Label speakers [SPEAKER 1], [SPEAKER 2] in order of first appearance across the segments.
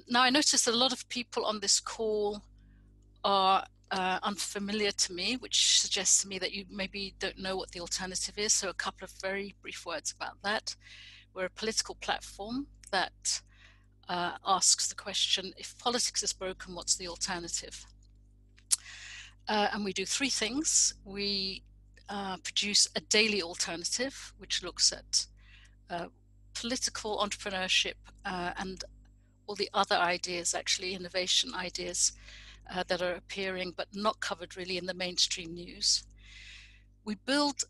[SPEAKER 1] Now, I noticed that a lot of people on this call are unfamiliar to me, which suggests to me that you maybe don't know what the alternative is. So a couple of very brief words about that. We're a political platform that asks the question, if politics is broken, what's the alternative? And we do three things. We produce a daily alternative, which looks at political entrepreneurship and all the other ideas, actually innovation ideas that are appearing but not covered really in the mainstream news. We build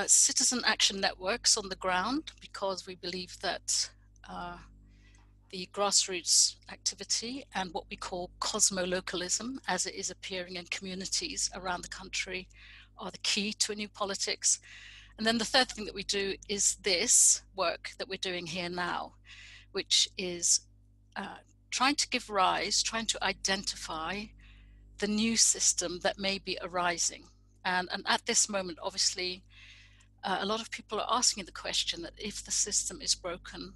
[SPEAKER 1] citizen action networks on the ground because we believe that the grassroots activity and what we call cosmo-localism, as it is appearing in communities around the country, are the key to a new politics. And then the third thing that we do is this work that we're doing here now, which is trying to give rise, trying to identify the new system that may be arising. And at this moment, obviously, a lot of people are asking the question that if the system is broken,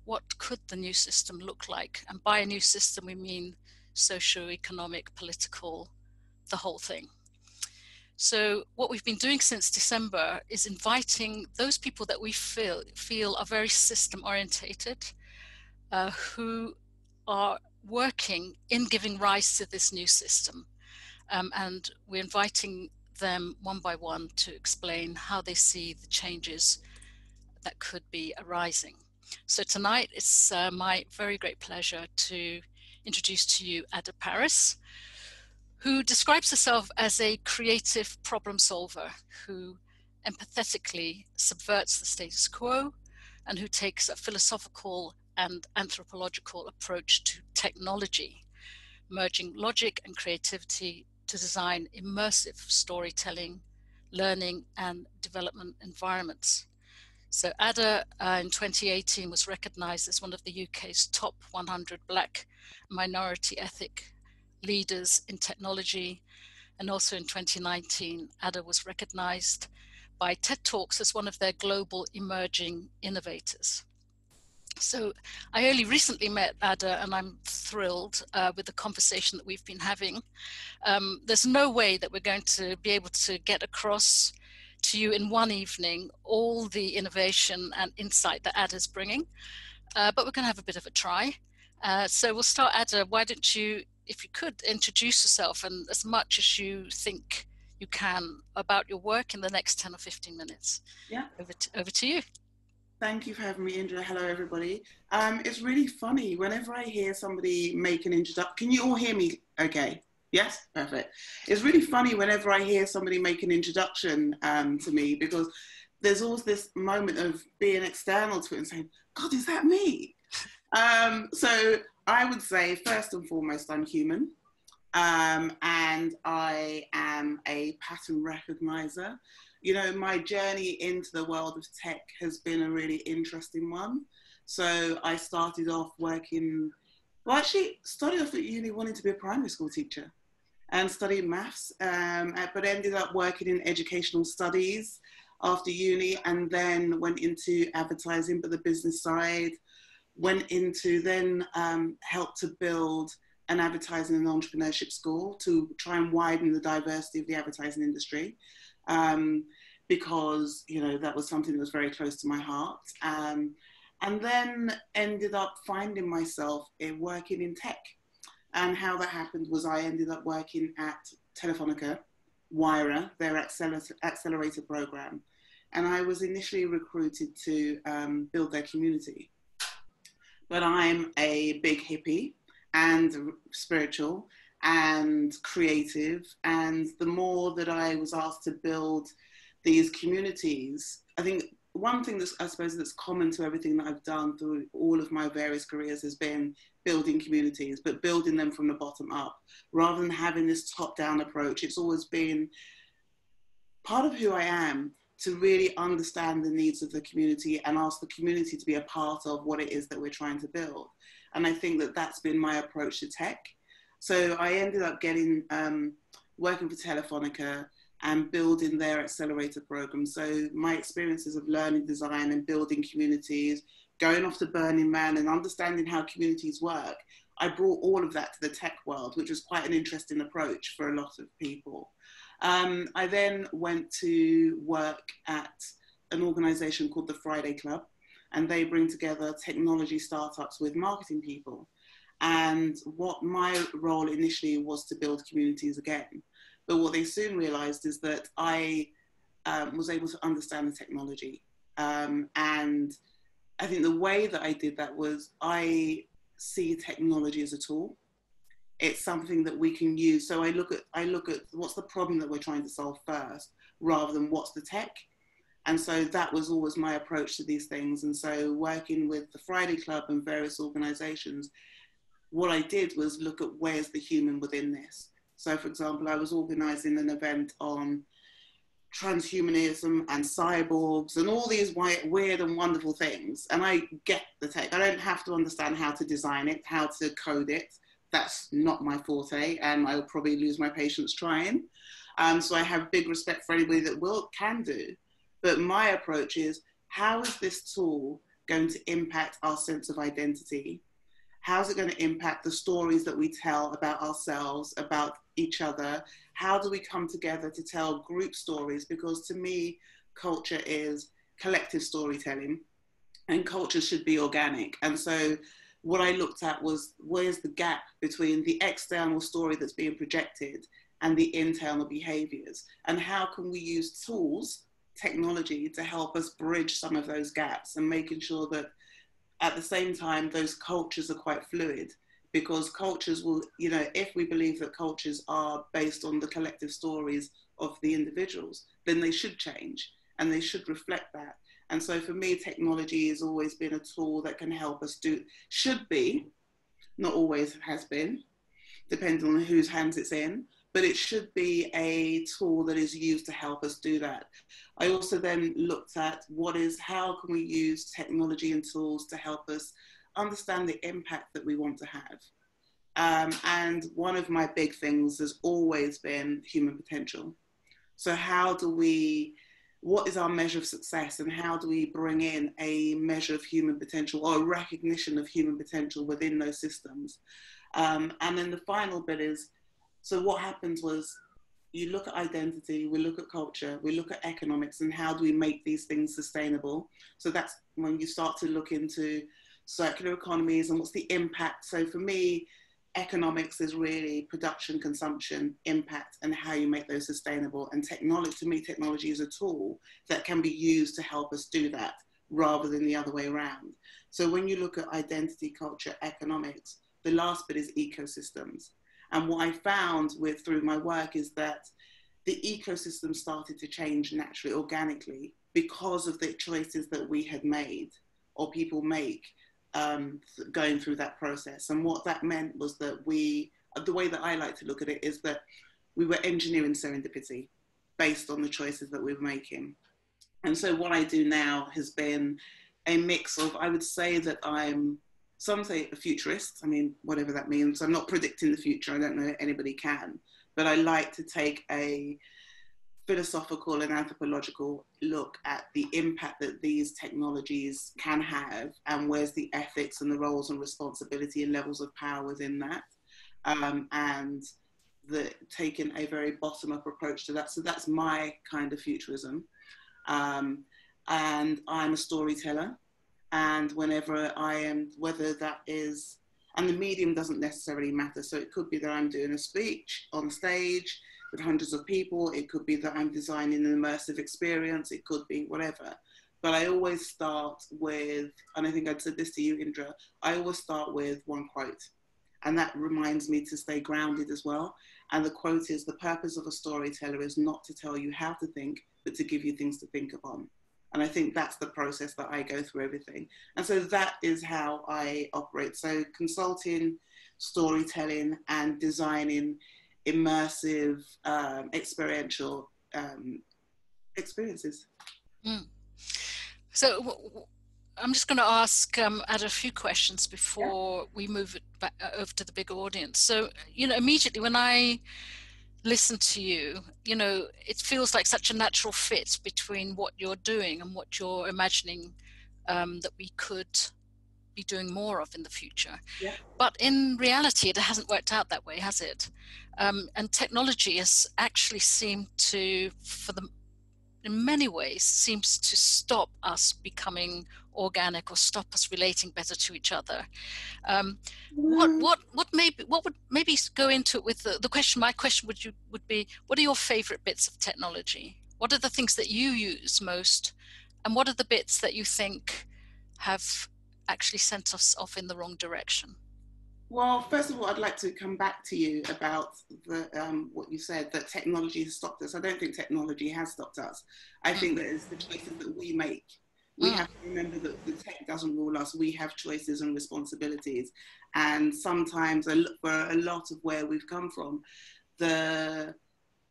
[SPEAKER 1] what could the new system look like? And by a new system, we mean socio-economic, political, the whole thing. So what we've been doing since December is inviting those people that we feel are very system orientated, who are working in giving rise to this new system. And we're inviting them one by one to explain how they see the changes that could be arising. So tonight it's my very great pleasure to introduce to you Adah Parris, who describes herself as a creative problem solver who empathetically subverts the status quo and who takes a philosophical and anthropological approach to technology, merging logic and creativity to design immersive storytelling, learning and development environments. So Adah in 2018 was recognized as one of the UK's top 100 Black minority ethnic leaders in technology. And also in 2019, Adah was recognized by TED Talks as one of their global emerging innovators. So I only recently met Adah and I'm thrilled with the conversation that we've been having. There's no way that we're going to be able to get across to you in one evening all the innovation and insight that Adah's bringing, but we're going to have a bit of a try. So we'll start, Adah, why don't you, if you could, introduce yourself and as much as you think you can about your work in the next 10 or 15 minutes.
[SPEAKER 2] Yeah.
[SPEAKER 1] Over to you.
[SPEAKER 2] Thank you for having me, Indra. Hello, everybody. It's really funny whenever I hear somebody make an introduction. Can you all hear me okay? Yes? Perfect. It's really funny whenever I hear somebody make an introduction to me, because there's always this moment of being external to it and saying, God, is that me? So I would say, first and foremost, I'm human. And I am a pattern recognizer. You know, my journey into the world of tech has been a really interesting one. So I started off working, well, actually started off at uni wanting to be a primary school teacher and studying maths, but ended up working in educational studies after uni, and then went into advertising, but the business side, went into then helped to build an advertising and entrepreneurship school to try and widen the diversity of the advertising industry. Because, you know, that was something that was very close to my heart. And then ended up finding myself working in tech. And how that happened was I ended up working at Telefonica, Wira, their accelerator program. And I was initially recruited to build their community. But I'm a big hippie and spiritual and creative. And the more that I was asked to build these communities, I think one thing that's, I suppose, that's common to everything that I've done through all of my various careers has been building communities, but building them from the bottom up, rather than having this top-down approach. It's always been part of who I am to really understand the needs of the community and ask the community to be a part of what it is that we're trying to build. And I think that that's been my approach to tech. So I ended up getting, working for Telefonica and building their accelerator program. So my experiences of learning design and building communities, going off to Burning Man and understanding how communities work, I brought all of that to the tech world, which was quite an interesting approach for a lot of people. I then went to work at an organization called the Friday Club, and they bring together technology startups with marketing people. And what my role initially was to build communities again. But what they soon realized is that I was able to understand the technology. And I think the way that I did that was I see technology as a tool. It's something that we can use. So I look at what's the problem that we're trying to solve first, rather than what's the tech. And so that was always my approach to these things. And so working with the Friday Club and various organizations, what I did was look at where's the human within this. So for example, I was organizing an event on transhumanism and cyborgs and all these weird and wonderful things. And I get the tech. I don't have to understand how to design it, how to code it. That's not my forte, and I'll probably lose my patience trying. So I have big respect for anybody that can do. But my approach is, how is this tool going to impact our sense of identity? How's it going to impact the stories that we tell about ourselves, about each other? How do we come together to tell group stories? Because to me, culture is collective storytelling, and culture should be organic. And so what I looked at was, where's the gap between the external story that's being projected and the internal behaviors? And how can we use tools, technology, to help us bridge some of those gaps, and making sure that at the same time, those cultures are quite fluid, because cultures will, if we believe that cultures are based on the collective stories of the individuals, then they should change and they should reflect that. And so for me, technology has always been a tool that can help us should be, not always has been, depending on whose hands it's in, but it should be a tool that is used to help us do that. I also then looked at how can we use technology and tools to help us understand the impact that we want to have. And one of my big things has always been human potential. So what is our measure of success, and how do we bring in a measure of human potential, or a recognition of human potential within those systems? And then the final bit is, so what happens was, you look at identity, we look at culture, we look at economics, and how do we make these things sustainable? So that's when you start to look into circular economies and what's the impact. So for me, economics is really production, consumption, impact, and how you make those sustainable. And technology, to me, technology is a tool that can be used to help us do that, rather than the other way around. So when you look at identity, culture, economics, the last bit is ecosystems. And what I found through my work is that the ecosystem started to change naturally, organically, because of the choices that we had made, or people make, going through that process. And what that meant was that the way that I like to look at it is that we were engineering serendipity based on the choices that we were making. And so what I do now has been a mix of, I would say that some say a futurist, I mean, whatever that means. I'm not predicting the future, I don't know if anybody can, but I like to take a philosophical and anthropological look at the impact that these technologies can have, and where's the ethics and the roles and responsibility and levels of power within that, and taking a very bottom-up approach to that. So that's my kind of futurism. And I'm a storyteller. And whenever whether that is, and the medium doesn't necessarily matter. So it could be that I'm doing a speech on stage with hundreds of people. It could be that I'm designing an immersive experience. It could be whatever. But I always start with, and I think I'd said this to you, Indra, I always start with one quote. And that reminds me to stay grounded as well. And the quote is, the purpose of a storyteller is not to tell you how to think, but to give you things to think upon. And I think that's the process that I go through everything. And so that is how I operate. So consulting, storytelling, and designing immersive, experiential experiences.
[SPEAKER 1] Mm. So I'm just going to ask Adah a few questions before we move it back over to the big audience. So, immediately when I listen to you, it feels like such a natural fit between what you're doing and what you're imagining that we could be doing more of in the future.
[SPEAKER 2] Yeah.
[SPEAKER 1] But in reality, it hasn't worked out that way, has it? And technology has actually seemed to, in many ways, seems to stop us becoming organic or stop us relating better to each other. What would maybe go into it with the question? My question would be, what are your favorite bits of technology? What are the things that you use most, and what are the bits that you think have actually sent us off in the wrong direction?
[SPEAKER 2] Well, first of all, I'd like to come back to you about what you said, that technology has stopped us. I don't think technology has stopped us. I think that it's the choices that we make. We have to remember that the tech doesn't rule us. We have choices and responsibilities. And sometimes, for a lot of where we've come from, the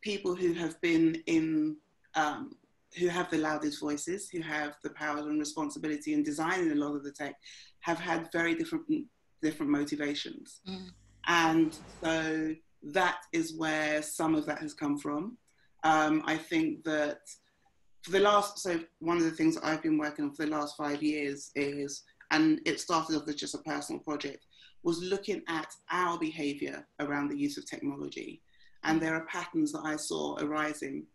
[SPEAKER 2] people who have been in, who have the loudest voices, who have the power and responsibility in designing a lot of the tech, have had very different motivations. And so that is where some of that has come from. I think that one of the things that I've been working on for the last 5 years is, and it started off as just a personal project, was looking at our behavior around the use of technology. And there are patterns that I saw arising.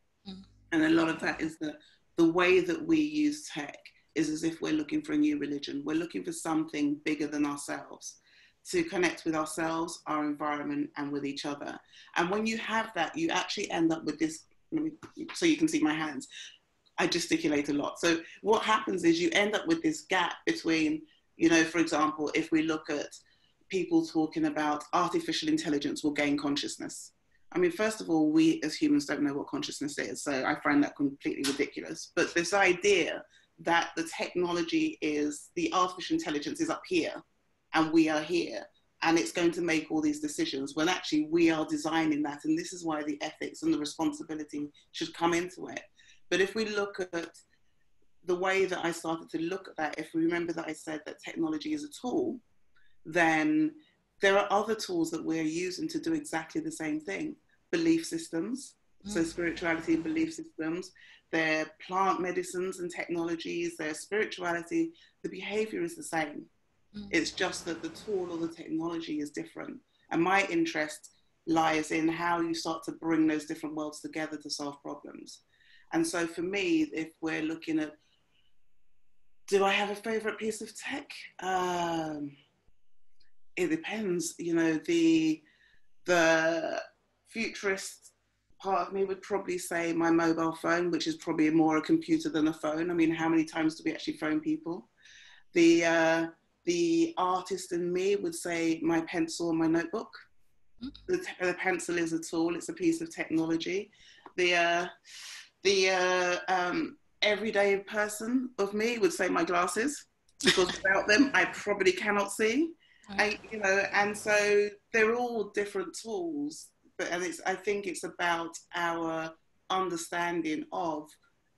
[SPEAKER 2] And a lot of that is that the way that we use tech is as if we're looking for a new religion. We're looking for something bigger than ourselves to connect with ourselves, our environment, and with each other. And when you have that, you actually end up with this, so you can see my hands, I gesticulate a lot. So what happens is you end up with this gap between, for example, if we look at people talking about artificial intelligence will gain consciousness. I mean, first of all, we as humans don't know what consciousness is. So I find that completely ridiculous. But this idea that the technology is, the artificial intelligence is up here and we are here and it's going to make all these decisions, when actually we are designing that. And this is why the ethics and the responsibility should come into it. But if we look at the way that I started to look at that, if we remember that I said that technology is a tool, then there are other tools that we're using to do exactly the same thing. Belief systems, so spirituality and belief systems, they're plant medicines and technologies, their spirituality, the behavior is the same. It's just that the tool or the technology is different. And my interest lies in how you start to bring those different worlds together to solve problems. And so for me, if we're looking at, do I have a favorite piece of tech? It depends. The futurist part of me would probably say my mobile phone, which is probably more a computer than a phone. I mean, how many times do we actually phone people? The artist in me would say my pencil and my notebook. The pencil is a tool, it's a piece of technology. The everyday person of me would say my glasses, because without them, I probably cannot see. And so they're all different tools, I think it's about our understanding of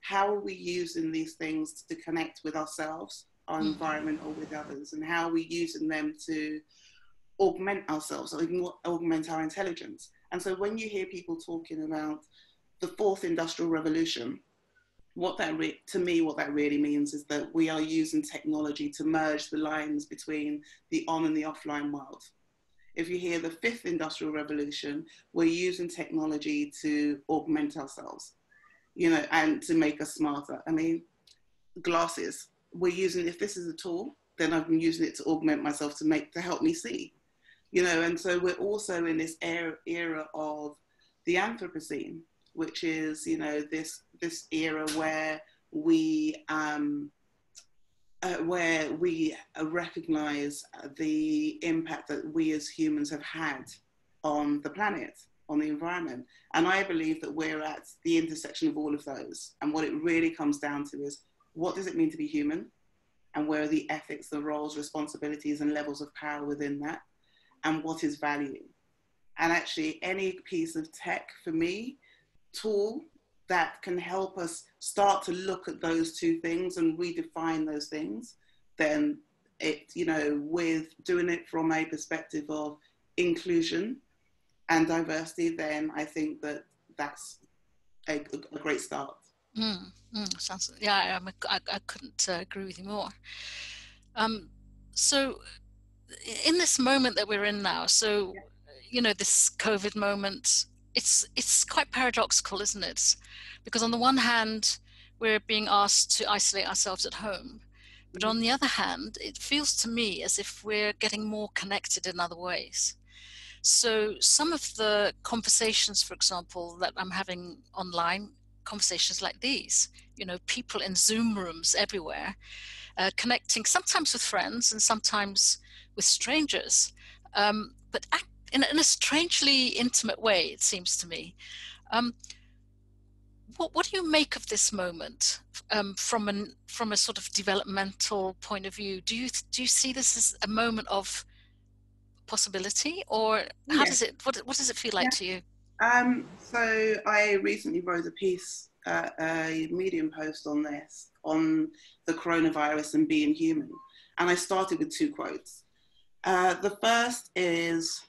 [SPEAKER 2] how are we using these things to connect with ourselves, our environment, or with others, and how are we using them to augment ourselves, or augment our intelligence. And so when you hear people talking about the fourth industrial revolution, what that really means is that we are using technology to merge the lines between the on and the offline world. If you hear the fifth industrial revolution, we're using technology to augment ourselves, and to make us smarter. I mean, glasses, if this is a tool, then I've been using it to augment myself to help me see, and so we're also in this era of the Anthropocene, which is, this era where we recognize the impact that we as humans have had on the planet, on the environment. And I believe that we're at the intersection of all of those. And what it really comes down to is, what does it mean to be human? And where are the ethics, the roles, responsibilities, and levels of power within that? And what is value? And actually, any piece of tech, for me, tool that can help us start to look at those two things and redefine those things, then with doing it from a perspective of inclusion and diversity, then I think that that's a great start.
[SPEAKER 1] Sounds, yeah, I couldn't agree with you more. So in this moment that we're in now, so, you know, this COVID moment, it's quite paradoxical, isn't it? Because on the one hand, we're being asked to isolate ourselves at home. But
[SPEAKER 2] Mm.
[SPEAKER 1] on the other hand, it feels to me as if we're getting more connected in other ways. So some of the conversations, for example, that I'm having online, conversations like these, you know, people in Zoom rooms everywhere, connecting sometimes with friends and sometimes with strangers, but in a strangely intimate way, it seems to me. Um, what do you make of this moment, from a sort of developmental point of view? Do you see this as a moment of possibility, or how
[SPEAKER 2] Yeah.
[SPEAKER 1] does it what does it feel like
[SPEAKER 2] Yeah.
[SPEAKER 1] to you?
[SPEAKER 2] So I recently wrote a piece, a Medium post on this, on the coronavirus and being human. And I started with two quotes. The first is,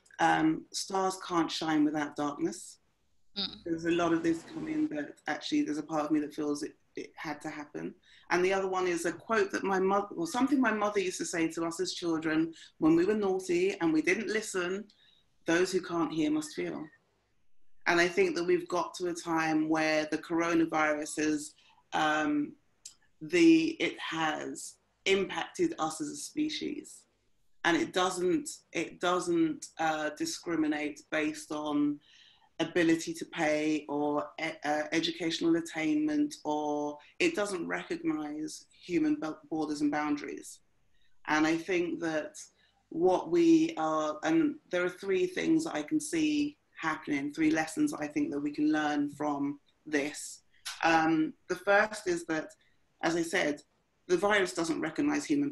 [SPEAKER 2] stars can't shine without darkness.
[SPEAKER 1] Mm.
[SPEAKER 2] There's a lot of this coming, but actually there's a part of me that feels it had to happen. And the other one is a quote that my mother, or something my mother used to say to us as children when we were naughty and we didn't listen: those who can't hear must feel. And I think that we've got to a time where the coronavirus has, it has impacted us as a species, and it doesn't discriminate based on ability to pay or educational attainment, or it doesn't recognize human borders and boundaries. And I think that what we are, and there are three things that I can see happening, three lessons I think that we can learn from this. The first is that, as I said, the virus doesn't recognize human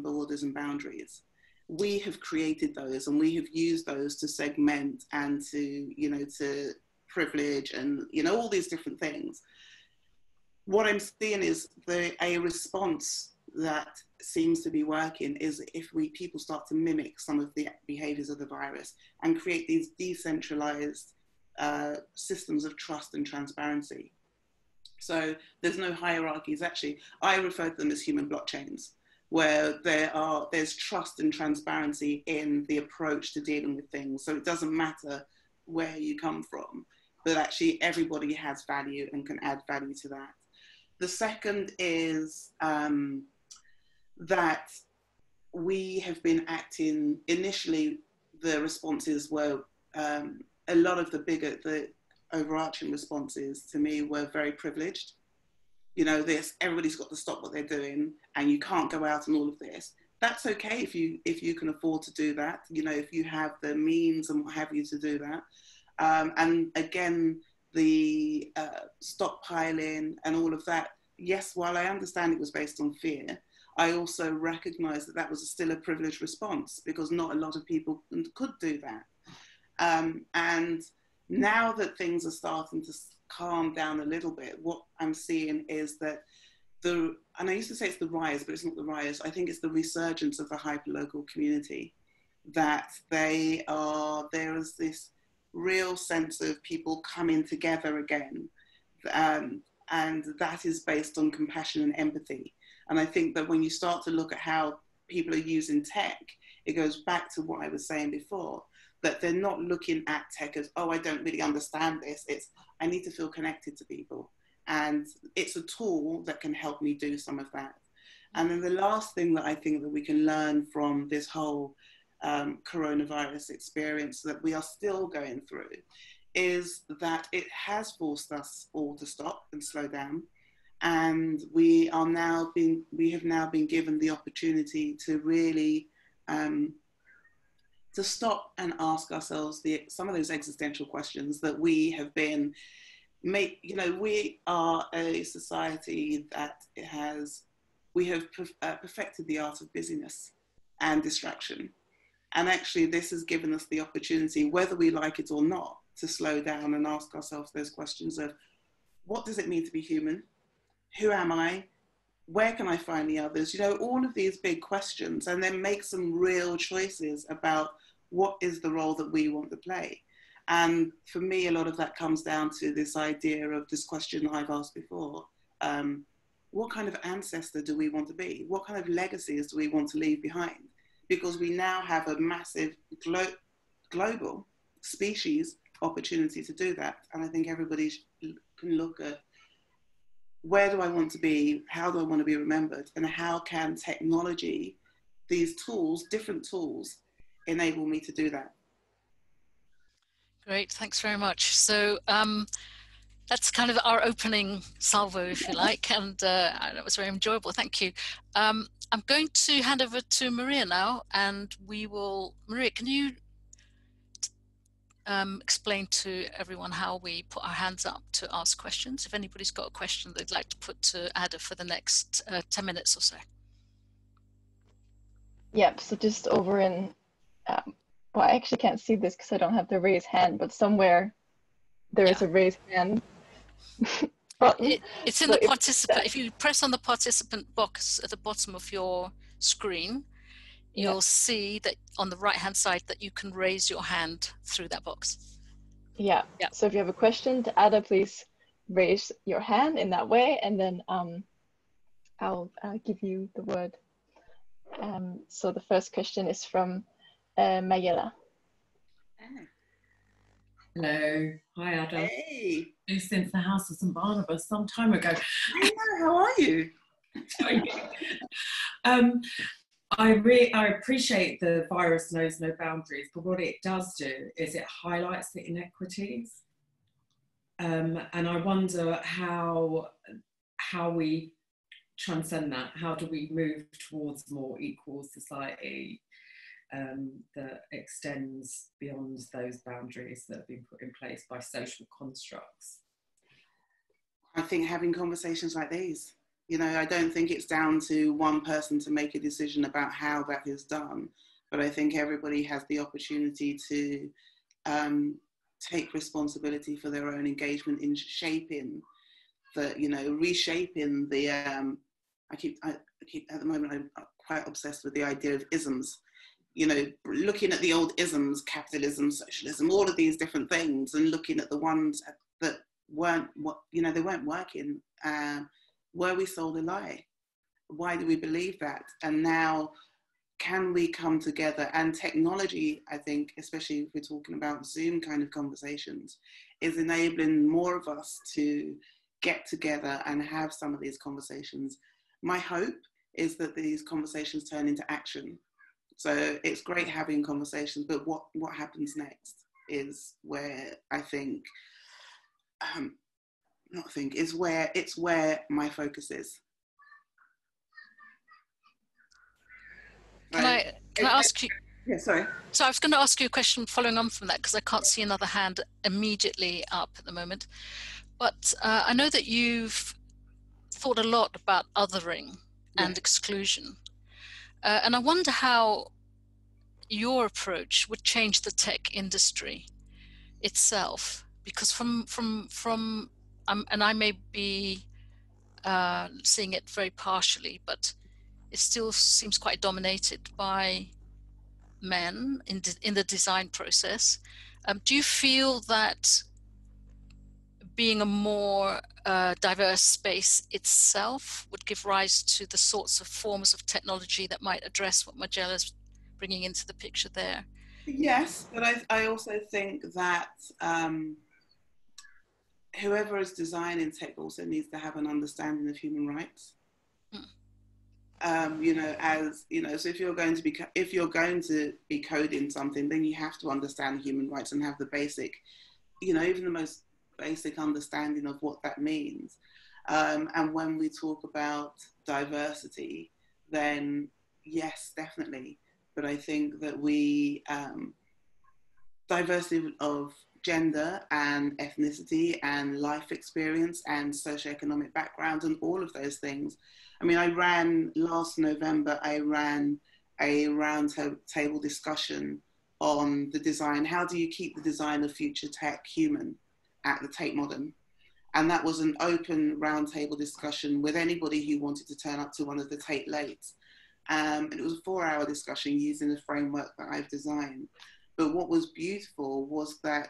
[SPEAKER 2] borders and boundaries. We have created those, and we have used those to segment and to privilege and all these different things. What I'm seeing is a response that seems to be working is if people start to mimic some of the behaviors of the virus and create these decentralized systems of trust and transparency. So there's no hierarchies. Actually, I refer to them as human blockchains, where there's trust and transparency in the approach to dealing with things. So it doesn't matter where you come from, but actually everybody has value and can add value to that. The second is that we have been acting, initially the responses were, a lot of the overarching responses to me were very privileged. Everybody's got to stop what they're doing and you can't go out and all of this. That's okay if you can afford to do that, if you have the means and what have you to do that. And again, the stockpiling and all of that, yes, while I understand it was based on fear, I also recognize that was still a privileged response because not a lot of people could do that. And now that things are starting to calm down a little bit, what I'm seeing is that and I used to say it's the rise, but it's not the rise. I think it's the resurgence of the hyperlocal community, that there is this real sense of people coming together again. And that is based on compassion and empathy. And I think that when you start to look at how people are using tech, it goes back to what I was saying before, that they're not looking at tech as, oh, I don't really understand this. It's, I need to feel connected to people. And it's a tool that can help me do some of that. And then the last thing that I think that we can learn from this whole coronavirus experience that we are still going through is that it has forced us all to stop and slow down. And we have now been given the opportunity to really to stop and ask ourselves some of those existential questions that we have been we are a society that we have perfected the art of busyness and distraction. And actually, this has given us the opportunity, whether we like it or not, to slow down and ask ourselves those questions of, what does it mean to be human? Who am I? Where can I find the others? All of these big questions, and then make some real choices about what is the role that we want to play. And for me, a lot of that comes down to this idea of this question that I've asked before. what kind of ancestor do we want to be? What kind of legacies do we want to leave behind? Because we now have a massive global species opportunity to do that. And I think everybody can look at, where do I want to be? How do I want to be remembered? And how can technology, these tools, different tools, enable me to do that?
[SPEAKER 1] Great, thanks very much. So that's kind of our opening salvo, if you like, and it was very enjoyable. Thank you. I'm going to hand over to Maria now, and Maria, can you explain to everyone how we put our hands up to ask questions? If anybody's got a question they'd like to put to Adah for the next 10 minutes or so.
[SPEAKER 3] Yep, so just over in, well, I actually can't see this because I don't have the raise hand, but somewhere there is a raise hand button.
[SPEAKER 1] It's in
[SPEAKER 3] so
[SPEAKER 1] the participant. If you press on the participant box at the bottom of your screen, you'll see that on the right hand side that you can raise your hand through that box.
[SPEAKER 3] Yeah. So if you have a question to Adah, please raise your hand in that way, and then I'll give you the word. So the first question is from Mayela.
[SPEAKER 4] Hello, hi Adah.
[SPEAKER 2] Hey.
[SPEAKER 4] Since the House of St Barnabas some time ago.
[SPEAKER 2] I know, how are you?
[SPEAKER 4] I appreciate the virus knows no boundaries, but what it does do is it highlights the inequities. And I wonder how we transcend that. How do we move towards a more equal society that extends beyond those boundaries that have been put in place by social constructs?
[SPEAKER 2] I think having conversations like these, you know, I don't think it's down to one person to make a decision about how that is done, but I think everybody has the opportunity to take responsibility for their own engagement in shaping the, you know, reshaping the, I keep at the moment, I'm quite obsessed with the idea of isms, you know, looking at the old isms, capitalism, socialism, all of these different things, and looking at the ones that weren't, you know, they weren't working. Were we sold a lie? Why do we believe that? And now, can we come together? And technology, I think, especially if we're talking about Zoom kind of conversations, is enabling more of us to get together and have some of these conversations. My hope is that these conversations turn into action. So it's great having conversations, but what happens next is where I think, it's where my focus is.
[SPEAKER 1] Can I ask you?
[SPEAKER 2] Yeah, sorry.
[SPEAKER 1] So I was going to ask you a question following on from that, because I can't see another hand immediately up at the moment. But I know that you've thought a lot about othering and exclusion. And I wonder how your approach would change the tech industry itself, because and I may be seeing it very partially, but it still seems quite dominated by men in the design process. Do you feel that being a more diverse space itself would give rise to the sorts of forms of technology that might address what Majella's bringing into the picture there?
[SPEAKER 2] Yes, but I also think that whoever is designing tech also needs to have an understanding of human rights. You know, as you know, so if you're going to be coding something, then you have to understand human rights and have the basic, you know, even the most basic understanding of what that means. And when we talk about diversity, then yes, definitely. But I think that diversity of gender and ethnicity and life experience and socioeconomic background and all of those things. I mean, last November, I ran a roundtable discussion on the design. How do you keep the design of future tech human at the Tate Modern? And that was an open roundtable discussion with anybody who wanted to turn up to one of the Tate Lates. And it was a 4-hour discussion using the framework that I've designed. But what was beautiful was that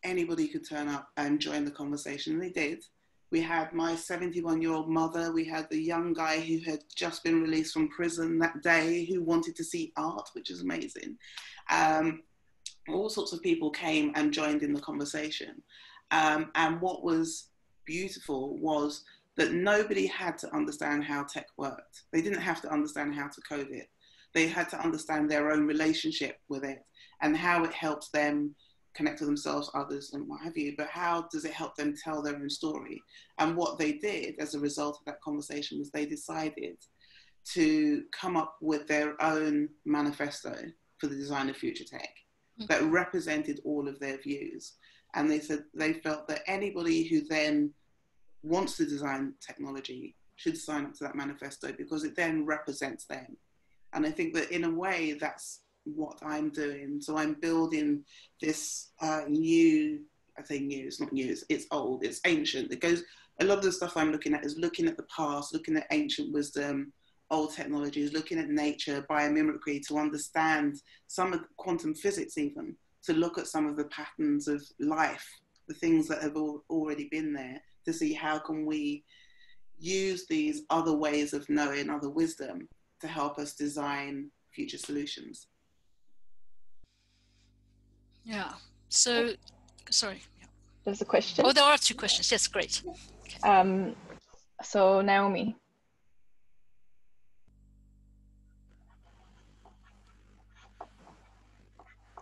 [SPEAKER 2] anybody could turn up and join the conversation, and they did. We had my 71-year-old mother. We had the young guy who had just been released from prison that day who wanted to see art, which is amazing. All sorts of people came and joined in the conversation. And what was beautiful was that nobody had to understand how tech worked. They didn't have to understand how to code it. They had to understand their own relationship with it and how it helps them connect to themselves, others, and what have you, but how does it help them tell their own story? And what they did as a result of that conversation was they decided to come up with their own manifesto for the design of future tech that represented all of their views. And they said they felt that anybody who then wants to design technology should sign up to that manifesto because it then represents them. And I think that in a way that's what I'm doing. So I'm building this new, I say new, it's not new, it's old, it's ancient. It goes, a lot of the stuff I'm looking at is looking at the past, looking at ancient wisdom, old technologies, looking at nature, biomimicry to understand some of quantum physics even, to look at some of the patterns of life, the things that have already been there, to see how can we use these other ways of knowing, other wisdom to help us design future solutions.
[SPEAKER 1] Yeah. So, sorry.
[SPEAKER 3] There's a question.
[SPEAKER 1] Oh, there are two questions. Yes, great.
[SPEAKER 3] So Naomi.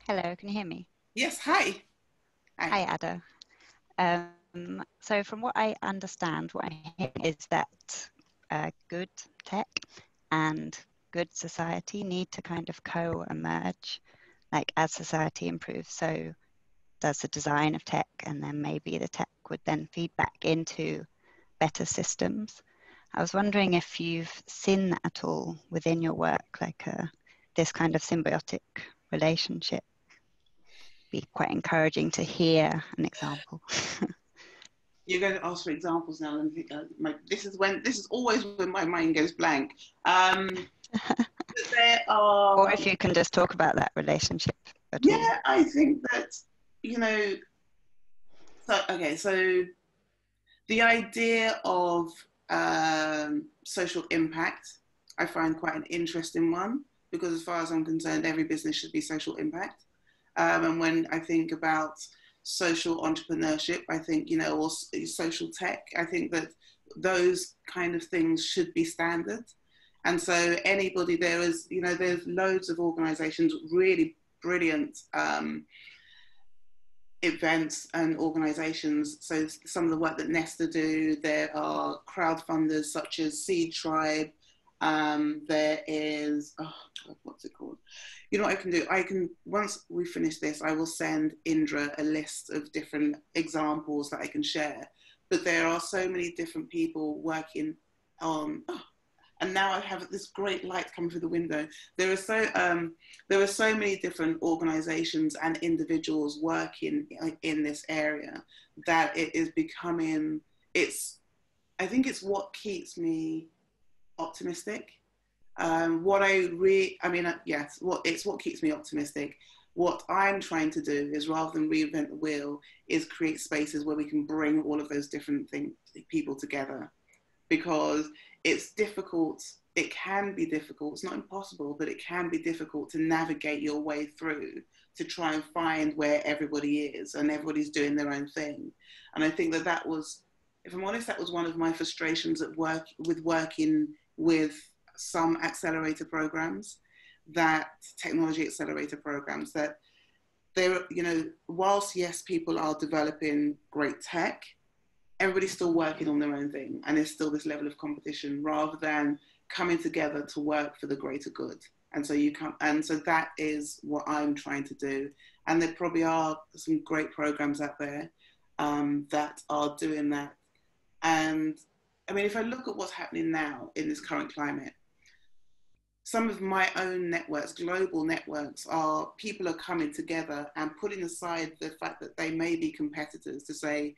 [SPEAKER 5] Hello, can you hear me?
[SPEAKER 2] Yes, hi.
[SPEAKER 5] Hi, Adah. So from what I understand, what I hear is that good tech and good society need to kind of co-emerge, like as society improves. So does the design of tech, and then maybe the tech would then feed back into better systems. I was wondering if you've seen that at all within your work, like this kind of symbiotic relationship. Be quite encouraging to hear an example.
[SPEAKER 2] You're going to ask for examples now, and this is always when my mind goes blank. There are,
[SPEAKER 5] or if you can just talk about that relationship at all.
[SPEAKER 2] Yeah, I think that, so the idea of social impact, I find quite an interesting one, because as far as I'm concerned, every business should be social impact. And when I think about social entrepreneurship, I think, or social tech, I think that those kind of things should be standard. And so anybody, there's loads of organizations, really brilliant events and organizations. So some of the work that Nesta do, there are crowdfunders such as Seed Tribe. There is, what's it called? You know what I can do? Once we finish this, I will send Indra a list of different examples that I can share. But there are so many different people working on, and now I have this great light coming through the window. There are so many different organizations and individuals working in this area that it is becoming, I think it's what keeps me optimistic. It's what keeps me optimistic. What I'm trying to do is, rather than reinvent the wheel, is create spaces where we can bring all of those different people together, because it's difficult. It can be difficult. It's not impossible, but it can be difficult to navigate your way through to try and find where everybody is, and everybody's doing their own thing. And I think that was, if I'm honest, that was one of my frustrations at work with working with some accelerator programs, that technology accelerator programs, that they're, whilst yes, people are developing great tech, everybody's still working on their own thing, and there's still this level of competition rather than coming together to work for the greater good. And so that is what I'm trying to do. And there probably are some great programs out there that are doing that. And I mean, if I look at what's happening now in this current climate, some of my own networks, global networks, people are coming together and putting aside the fact that they may be competitors to say,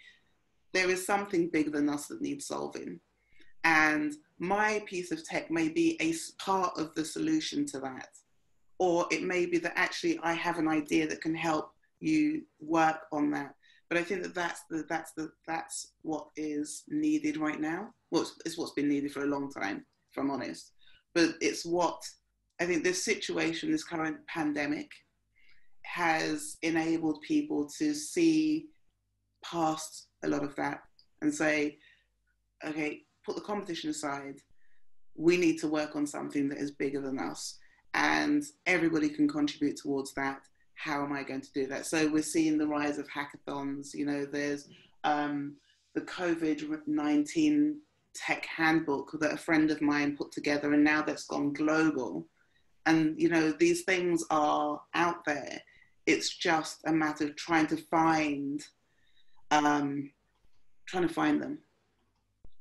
[SPEAKER 2] there is something bigger than us that needs solving. And my piece of tech may be a part of the solution to that. Or it may be that actually I have an idea that can help you work on that. But I think that that's what is needed right now. It's what's been needed for a long time, if I'm honest. But it's what I think this situation, this current pandemic, has enabled people to see past a lot of that and say, okay, put the competition aside. We need to work on something that is bigger than us, and everybody can contribute towards that. How am I going to do that? So we're seeing the rise of hackathons. You know, there's the COVID-19 tech handbook that a friend of mine put together, and now that's gone global. And, you know, these things are out there. It's just a matter of trying to find them.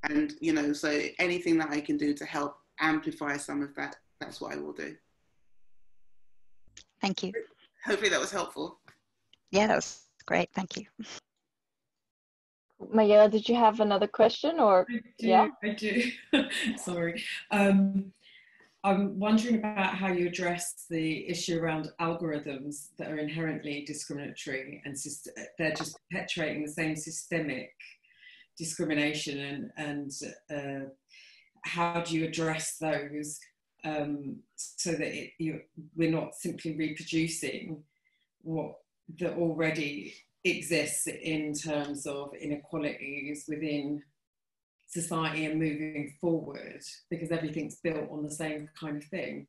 [SPEAKER 2] And, you know, so anything that I can do to help amplify some of that, that's what I will do.
[SPEAKER 5] Thank you.
[SPEAKER 2] Hopefully that was helpful.
[SPEAKER 5] Yeah, that was great. Thank you.
[SPEAKER 3] Mayela, did you have another question, or?
[SPEAKER 4] I do. Sorry. I'm wondering about how you address the issue around algorithms that are inherently discriminatory, and they're just perpetuating the same systemic discrimination, and how do you address those so that we're not simply reproducing what that already exists in terms of inequalities within society and moving forward, because everything's built on the same kind of thing.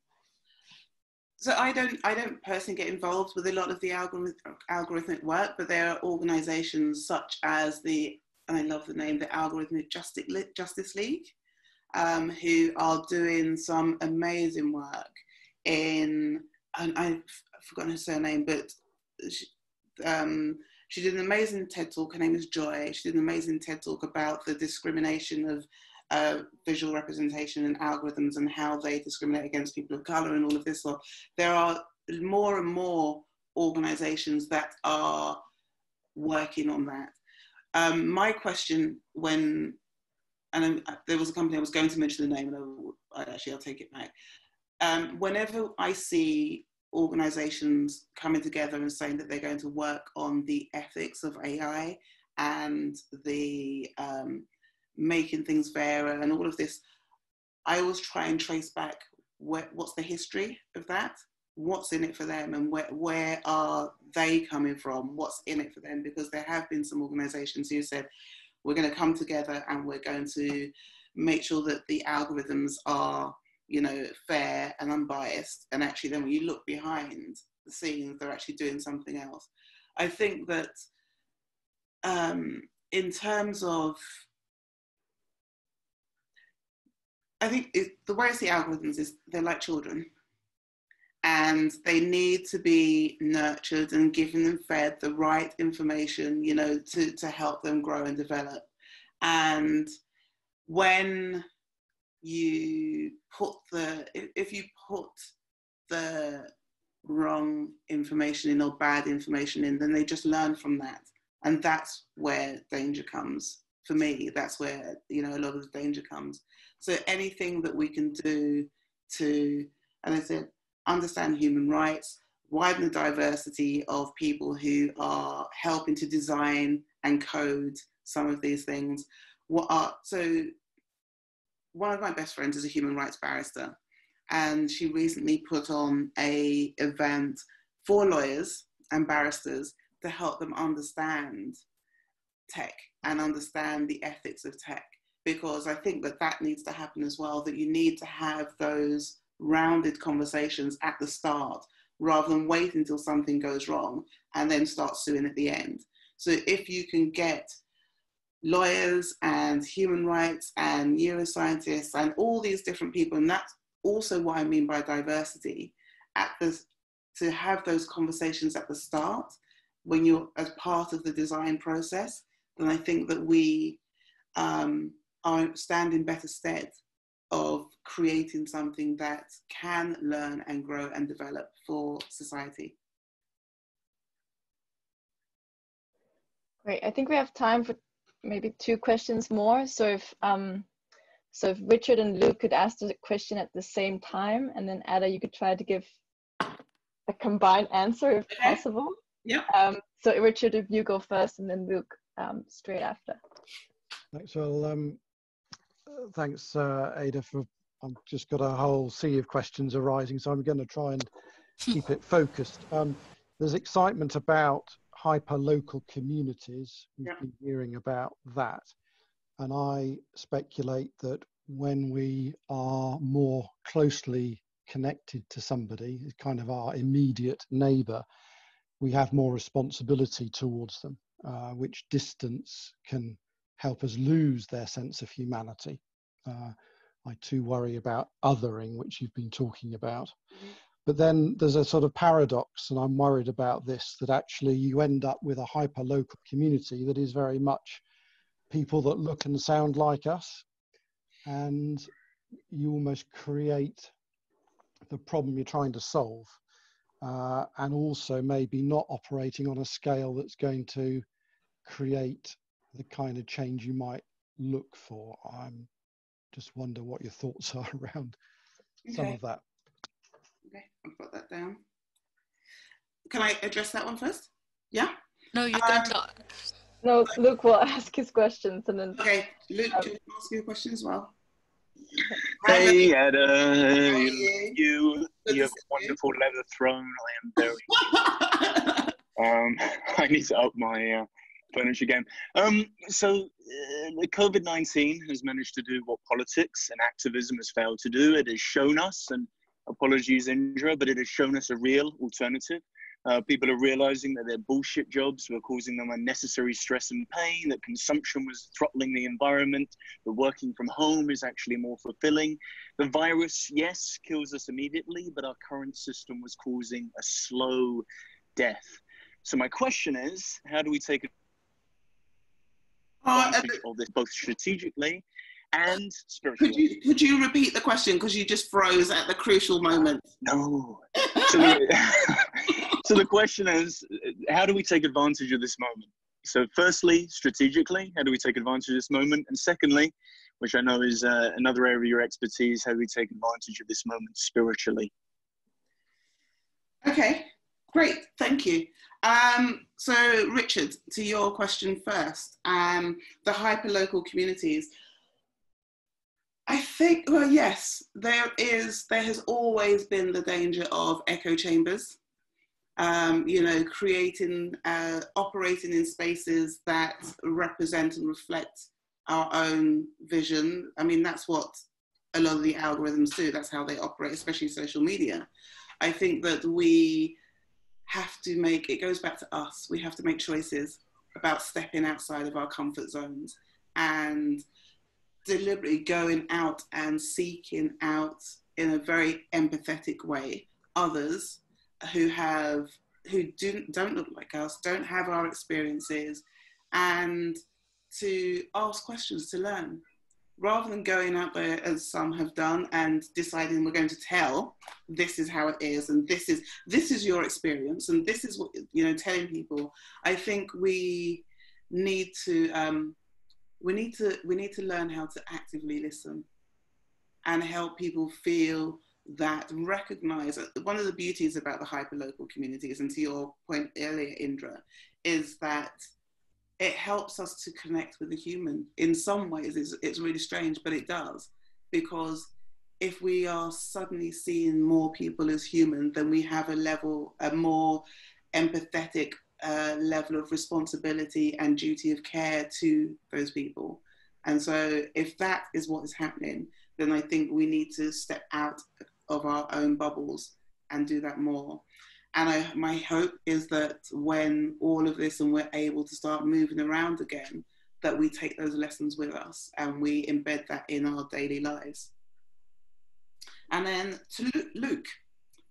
[SPEAKER 2] So I don't personally get involved with a lot of the algorithmic work, but there are organisations such as and I love the name, the Algorithmic Justice League, who are doing some amazing work and I've forgotten her surname, but she did an amazing TED talk. Her name is Joy. She did an amazing TED talk about the discrimination of visual representation and algorithms and how they discriminate against people of colour and all of this. So there are more and more organisations that are working on that. My question there was a company I was going to mention the name, and I'll take it back. Whenever I see organizations coming together and saying that they're going to work on the ethics of AI and the making things fairer and all of this, I always try and trace back what's the history of that, what's in it for them, and where are they coming from, what's in it for them, because there have been some organizations who said, we're going to come together and we're going to make sure that the algorithms are, you know, fair and unbiased. And actually then when you look behind the scenes, they're actually doing something else. I think that in terms of, the way I see algorithms is they're like children, and they need to be nurtured and given and fed the right information, you know, to help them grow and develop. And when you if you put the wrong information in or bad information in, then they just learn from that. And that's where danger comes. For me, that's where, you know, a lot of the danger comes. So anything that we can do to, and I said, understand human rights, widen the diversity of people who are helping to design and code some of these things. So one of my best friends is a human rights barrister, and she recently put on an event for lawyers and barristers to help them understand tech and understand the ethics of tech, because I think that needs to happen as well, that you need to have those rounded conversations at the start rather than wait until something goes wrong and then start suing at the end. So if you can get lawyers and human rights and neuroscientists and all these different people, and that's also what I mean by diversity, to have those conversations at the start when you're as part of the design process, then I think that we stand in better stead of creating something that can learn and grow and develop for society.
[SPEAKER 3] Great. I think we have time for maybe 2 questions more. So if Richard and Luke could ask the question at the same time, and then Adah, you could try to give a combined answer if possible.
[SPEAKER 2] Yeah.
[SPEAKER 3] So Richard, if you go first, and then Luke straight after.
[SPEAKER 6] Thanks. Well, thanks, Ada, for. I've just got a whole sea of questions arising, so I'm going to try and keep it focused. There's excitement about hyper-local communities. We've been hearing about that. And I speculate that when we are more closely connected to somebody, kind of our immediate neighbour, we have more responsibility towards them, which distance can help us lose their sense of humanity. I too worry about othering, which you've been talking about. But then there's a sort of paradox, and I'm worried about this, that actually you end up with a hyper-local community that is very much people that look and sound like us, and you almost create the problem you're trying to solve, and also maybe not operating on a scale that's going to create the kind of change you might look for. I'm just wonder what your thoughts are around some of that.
[SPEAKER 2] Okay, I'll put that down. Can I address that one first? Yeah?
[SPEAKER 1] No, you're going to...
[SPEAKER 3] No, Luke will ask his questions, and then...
[SPEAKER 2] Okay, Luke, do you want to ask your question as well?
[SPEAKER 7] Hey, Ada, you have a wonderful leather throne. I am very... I need to up my furniture game. So COVID-19 has managed to do what politics and activism has failed to do. It has shown us, and apologies, Indra, but it has shown us a real alternative. People are realizing that their bullshit jobs were causing them unnecessary stress and pain, that consumption was throttling the environment, that working from home is actually more fulfilling. The virus, yes, kills us immediately, but our current system was causing a slow death. So my question is, how do we take advantage of this both strategically and spiritually?
[SPEAKER 2] Could you repeat the question, because you just froze at the crucial moment?
[SPEAKER 7] No. So the question is, how do we take advantage of this moment? So firstly, strategically, how do we take advantage of this moment? And secondly, which I know is another area of your expertise, how do we take advantage of this moment spiritually?
[SPEAKER 2] Okay, great, thank you. So Richard, to your question first, the hyperlocal communities. I think, well, yes, there has always been the danger of echo chambers, you know, operating in spaces that represent and reflect our own vision. I mean, that's what a lot of the algorithms do. That's how they operate, especially social media. I think that we have to it goes back to us. We have to make choices about stepping outside of our comfort zones and deliberately going out and seeking out in a very empathetic way others who don't look like us, don't have our experiences, and to ask questions, to learn, rather than going out there as some have done and deciding we're going to tell this is how it is, and this is your experience, and this is what, you know, telling people. I think we need to learn how to actively listen and help people feel that, recognize. One of the beauties about the hyperlocal communities, and to your point earlier, Indra, is that it helps us to connect with the human. In some ways, it's really strange, but it does. Because if we are suddenly seeing more people as human, then we have a more empathetic level of responsibility and duty of care to those people. And so if that is what is happening, then I think we need to step out of our own bubbles and do that more. And my hope is that when all of this and we're able to start moving around again, that we take those lessons with us and we embed that in our daily lives. And then to Luke,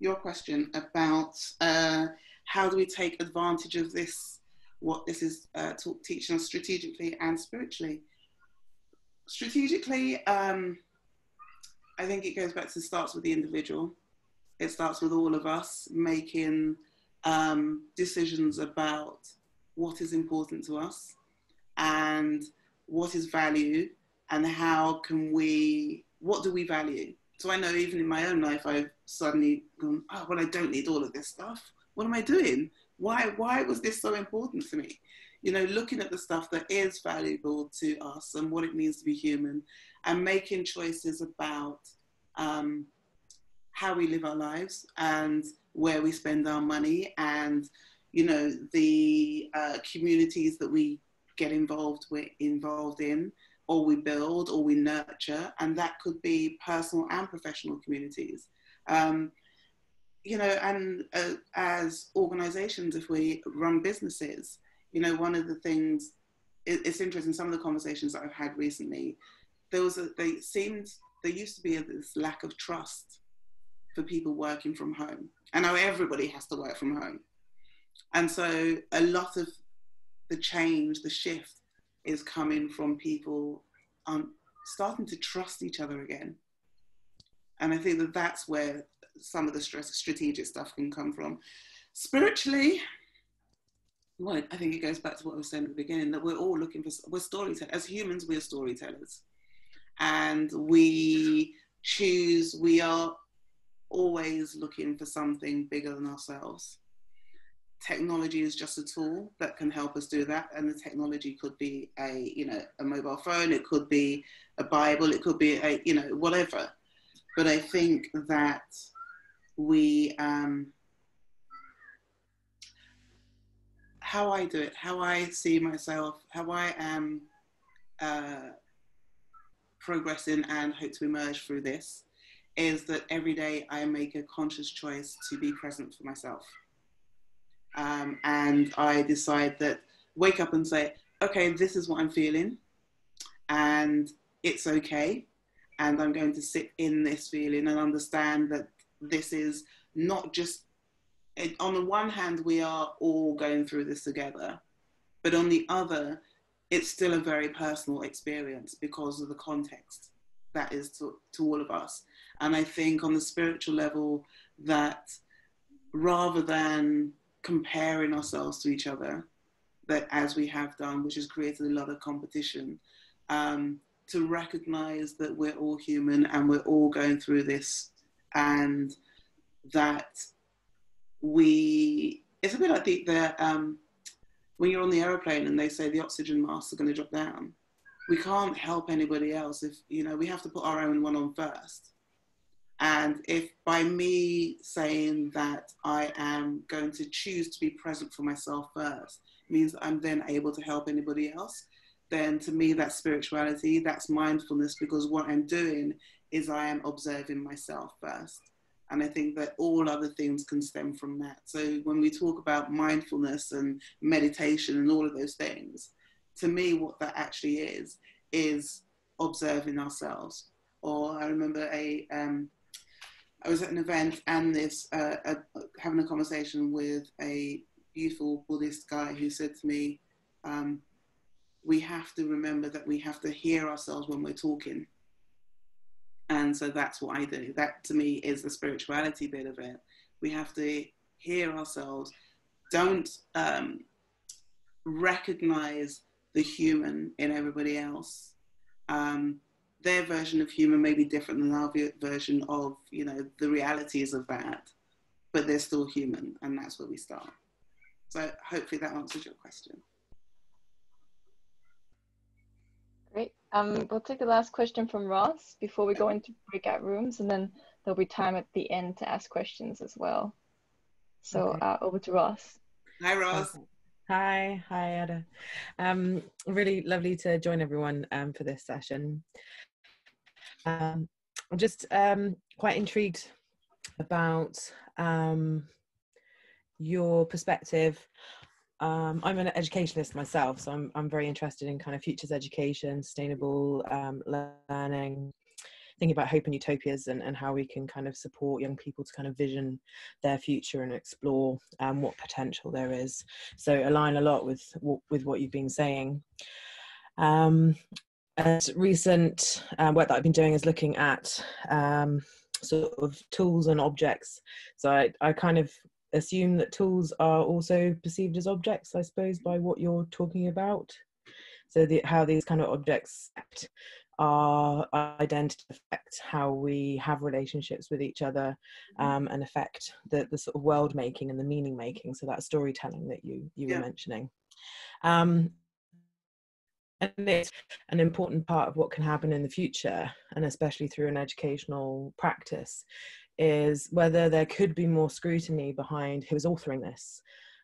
[SPEAKER 2] your question about how do we take advantage of this, what this is teaching us strategically and spiritually. Strategically, I think it goes back to, starts with the individual. It starts with all of us making decisions about what is important to us and what is value, and what do we value? So I know even in my own life, I've suddenly gone, oh, well, I don't need all of this stuff. What am I doing? why was this so important to me? You know, looking at the stuff that is valuable to us and what it means to be human, and making choices about how we live our lives and where we spend our money, and, you know, the communities that we get involved in, or we build, or we nurture, and that could be personal and professional communities. You know, and as organizations, if we run businesses, you know, one of the things, it's interesting, some of the conversations that I've had recently, there used to be this lack of trust for people working from home. And now everybody has to work from home. And so a lot of the change, the shift, is coming from people starting to trust each other again. And I think that that's where some of the strategic stuff can come from. Spiritually, well, I think it goes back to what I was saying at the beginning, that we're all looking for, we're storytellers. As humans, we're storytellers. And we are always looking for something bigger than ourselves. Technology is just a tool that can help us do that. And the technology could be a mobile phone, it could be a Bible, it could be whatever. But I think that how I do it, how I see myself, how I am progressing and hope to emerge through this, is that every day I make a conscious choice to be present for myself. And I decide that, wake up and say, okay, this is what I'm feeling, and it's okay. And I'm going to sit in this feeling and understand that this is not just, on the one hand, we are all going through this together, but on the other, it's still a very personal experience because of the context that is to all of us. And I think on the spiritual level, that rather than comparing ourselves to each other, that as we have done, which has created a lot of competition, to recognize that we're all human and we're all going through this, and that it's a bit like when you're on the aeroplane and they say the oxygen masks are going to drop down. We can't help anybody else if, we have to put our own one on first. And if by me saying that I am going to choose to be present for myself first means that I'm then able to help anybody else, then to me that's spirituality, that's mindfulness, because what I'm doing is I am observing myself first. And I think that all other things can stem from that. So when we talk about mindfulness and meditation and all of those things, to me what that actually is observing ourselves. Or I remember I was at an event and having a conversation with a beautiful Buddhist guy who said to me, we have to remember that we have to hear ourselves when we're talking. And so that's what I do. That to me is the spirituality bit of it. We have to hear ourselves. Don't recognize the human in everybody else. Their version of human may be different than our version of, the realities of that, but they're still human, and that's where we start. So hopefully that answers your question.
[SPEAKER 3] Great. We'll take the last question from Ross before we go into breakout rooms, and then there'll be time at the end to ask questions as well. So okay. Over to Ross.
[SPEAKER 2] Hi, Ross.
[SPEAKER 8] Hi, Adah. Really lovely to join everyone for this session. I'm just quite intrigued about your perspective. I'm an educationalist myself, so I'm very interested in kind of futures education, sustainable learning, thinking about hope and utopias, and how we can kind of support young people to kind of vision their future and explore what potential there is. So align a lot with what you've been saying. And recent work that I've been doing is looking at sort of tools and objects. So I kind of assume that tools are also perceived as objects, I suppose, by what you're talking about. So how these kind of objects act our identity affect how we have relationships with each other, and affect the sort of world making and the meaning making, so that storytelling that you were mentioning. And it's an important part of what can happen in the future, and especially through an educational practice, is whether there could be more scrutiny behind who is authoring this,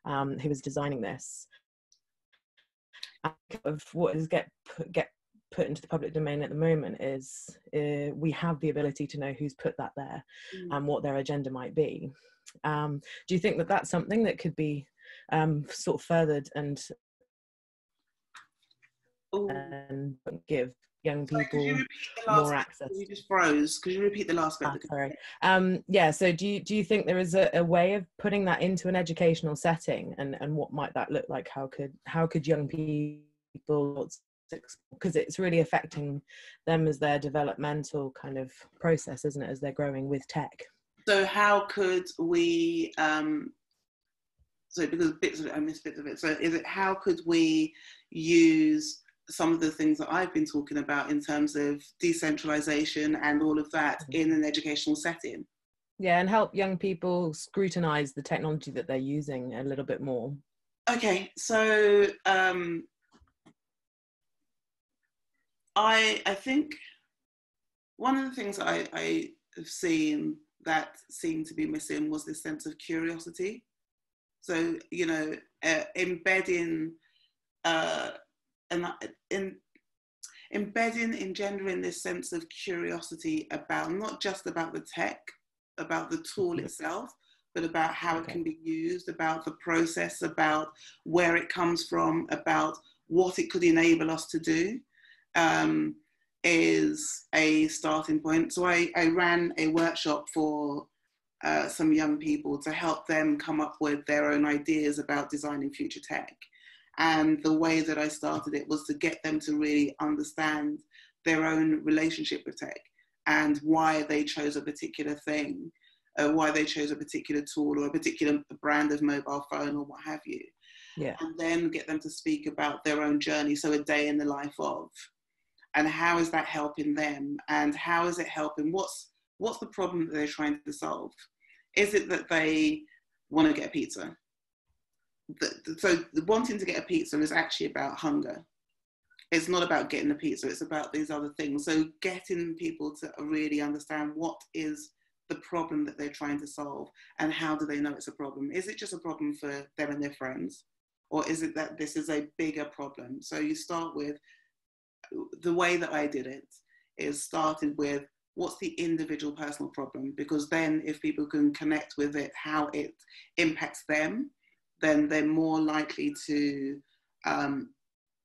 [SPEAKER 8] who is designing this. Of what is get put into the public domain at the moment is we have the ability to know who's put that there and what their agenda might be. Do you think that that's something that could be sort of furthered and give young people more access?
[SPEAKER 2] You just froze. Could you repeat the last bit?
[SPEAKER 8] Sorry. Yeah, so do you think there is a way of putting that into an educational setting, and what might that look like? How could young people, because it's really affecting them as their developmental kind of process, isn't it, as they're growing with tech?
[SPEAKER 2] So how could we so because bits of it, I missed bits of it, so is it how could we use some of the things that I've been talking about in terms of decentralization and all of that in an educational setting?
[SPEAKER 8] Yeah, and help young people scrutinize the technology that they're using a little bit more.
[SPEAKER 2] Okay, so I think one of the things that I have seen that seemed to be missing was this sense of curiosity. So, you know, embedding, engendering this sense of curiosity about not just about the tech, about the tool itself, but about how it can be used, about the process, about where it comes from, about what it could enable us to do, is a starting point. So I ran a workshop for some young people to help them come up with their own ideas about designing future tech. And the way that I started it was to get them to really understand their own relationship with tech and why they chose a particular thing, why they chose a particular tool or a particular brand of mobile phone or what have you.
[SPEAKER 8] Yeah.
[SPEAKER 2] And then get them to speak about their own journey, so a day in the life of, and how is that helping them, and how is it helping, what's the problem that they're trying to solve? Is it that they want to get a pizza? So wanting to get a pizza is actually about hunger. It's not about getting a pizza, it's about these other things. So getting people to really understand what is the problem that they're trying to solve, and how do they know it's a problem? Is it just a problem for them and their friends? Or is it that this is a bigger problem? So you start with, the way that I did it is started with, what's the individual personal problem? Because then if people can connect with it, how it impacts them, then they're more likely to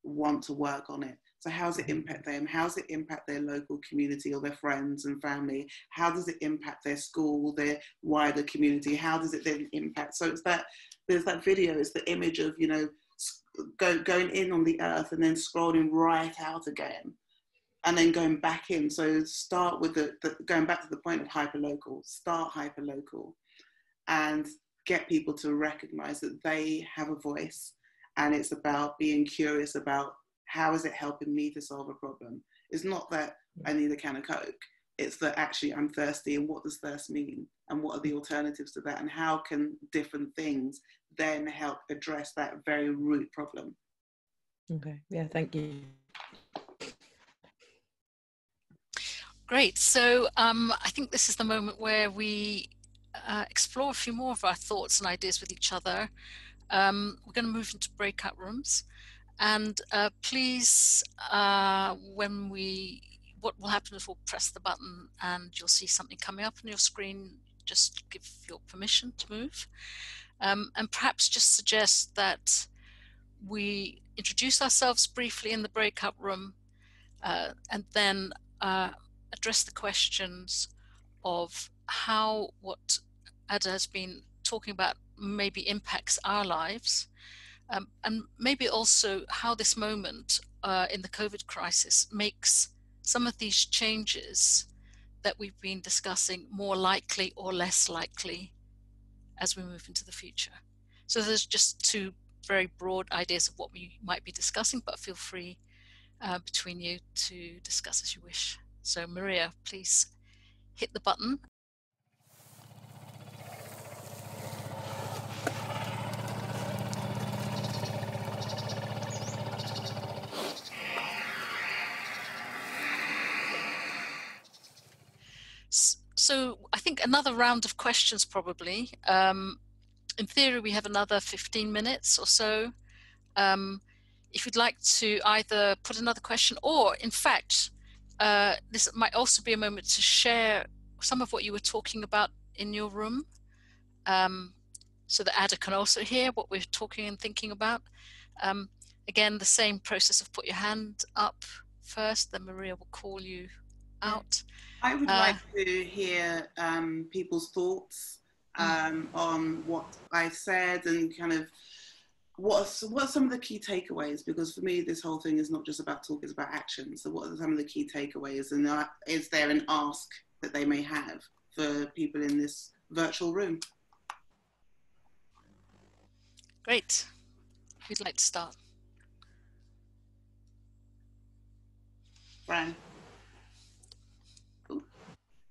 [SPEAKER 2] want to work on it. So how does it impact them? How does it impact their local community or their friends and family? How does it impact their school, their wider community? How does it then impact? So it's that, there's that video, it's the image of, you know, going in on the earth and then scrolling right out again, and then going back in. So start with the going back to the point of hyperlocal, start hyperlocal, and get people to recognize that they have a voice, and it's about being curious about, how is it helping me to solve a problem? It's not that I need a can of Coke, it's that actually I'm thirsty, and what does thirst mean? And what are the alternatives to that? And how can different things then help address that very root problem?
[SPEAKER 8] Okay, yeah, thank you.
[SPEAKER 1] Great. So I think this is the moment where we explore a few more of our thoughts and ideas with each other. We're going to move into breakout rooms, and please, what will happen is we'll press the button and you'll see something coming up on your screen. Just give your permission to move, and perhaps just suggest that we introduce ourselves briefly in the breakout room, and then address the questions of how what Adah has been talking about maybe impacts our lives, and maybe also how this moment in the COVID crisis makes some of these changes that we've been discussing more likely or less likely as we move into the future. So there's just two very broad ideas of what we might be discussing, but feel free between you to discuss as you wish. So Maria, please hit the button. So I think another round of questions probably. In theory, we have another 15 minutes or so. If you'd like to either put another question, or in fact, this might also be a moment to share some of what you were talking about in your room, so that Adah can also hear what we're talking and thinking about. Again, the same process of put your hand up first, then Maria will call you out.
[SPEAKER 2] I would like to hear people's thoughts on what I said, and kind of what are some of the key takeaways, because for me this whole thing is not just about talk, it's about action. So what are some of the key takeaways, and is there an ask that they may have for people in this virtual room?
[SPEAKER 1] Great. Who'd like to start?
[SPEAKER 2] Brian.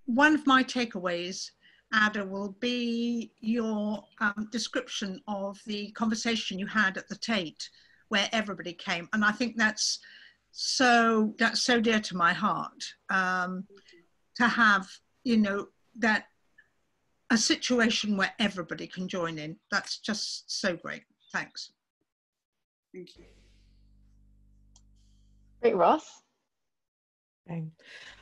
[SPEAKER 9] One of my takeaways, Adah, will be your description of the conversation you had at the Tate, where everybody came, and I think that's so dear to my heart, to have, you know, that a situation where everybody can join in. That's just so great. Thanks.
[SPEAKER 2] Thank you.
[SPEAKER 3] Great, Ross.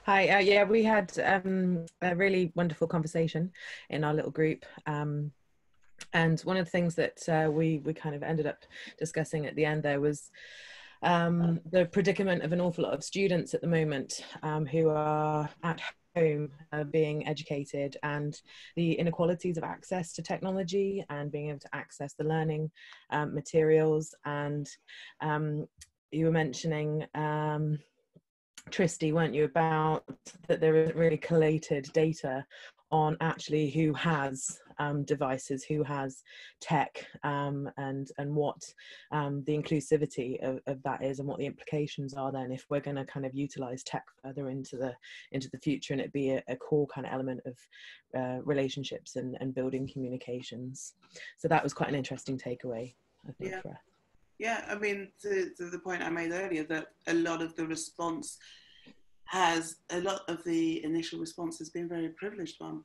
[SPEAKER 8] Hi, yeah, we had a really wonderful conversation in our little group, and one of the things that we kind of ended up discussing at the end there was the predicament of an awful lot of students at the moment who are at home being educated, and the inequalities of access to technology and being able to access the learning materials. And you were mentioning Tristy, weren't you, about that there isn't really collated data on actually who has devices, who has tech, and what the inclusivity of that is, and what the implications are then if we're going to kind of utilize tech further into the future, and it be a core kind of element of relationships and building communications. So that was quite an interesting takeaway, I think, for us.
[SPEAKER 2] Yeah, I mean, to the point I made earlier, that a lot of the response a lot of the initial response has been very privileged one,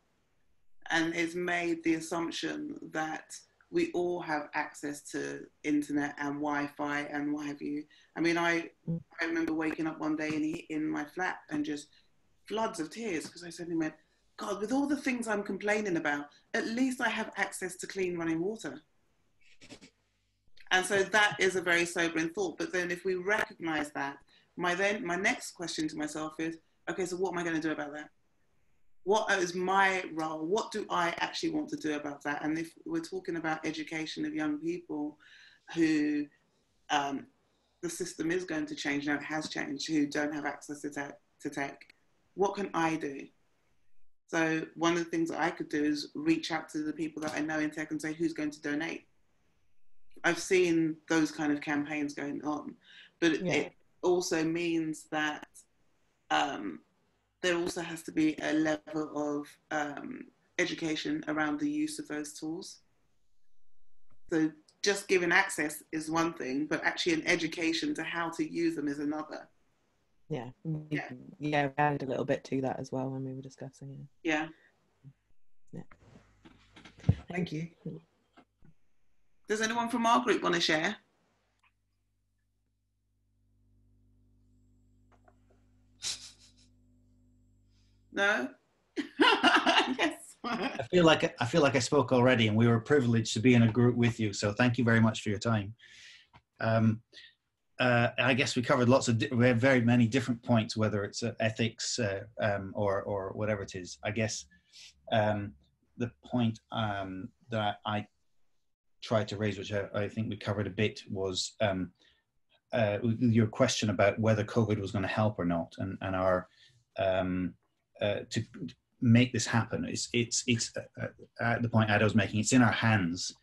[SPEAKER 2] and it's made the assumption that we all have access to internet and Wi-Fi and what have you. I mean, I remember waking up one day in my flat and just floods of tears, because I suddenly went, God, with all the things I'm complaining about, at least I have access to clean running water. And so that is a very sobering thought. But then if we recognize that, my next question to myself is, okay, so what am I going to do about that? What is my role? What do I actually want to do about that? And if we're talking about education of young people who the system is going to change, now it has changed, who don't have access to tech, what can I do? So one of the things that I could do is reach out to the people that I know in tech and say, who's going to donate? I've seen those kind of campaigns going on, but it also means that there also has to be a level of education around the use of those tools. So just giving access is one thing, but actually an education to how to use them is another.
[SPEAKER 8] Yeah, we added a little bit to that as well when we were discussing it.
[SPEAKER 2] Yeah.
[SPEAKER 10] Thank you.
[SPEAKER 2] Does anyone from our group want to share? No? Yes.
[SPEAKER 10] I feel like I spoke already, and we were privileged to be in a group with you. So thank you very much for your time. I guess we covered we have very many different points, whether it's ethics or whatever it is. I guess the point that I tried to raise, which I think we covered a bit, was your question about whether COVID was going to help or not, and our to make this happen. It's at the point Adah was making, it's in our hands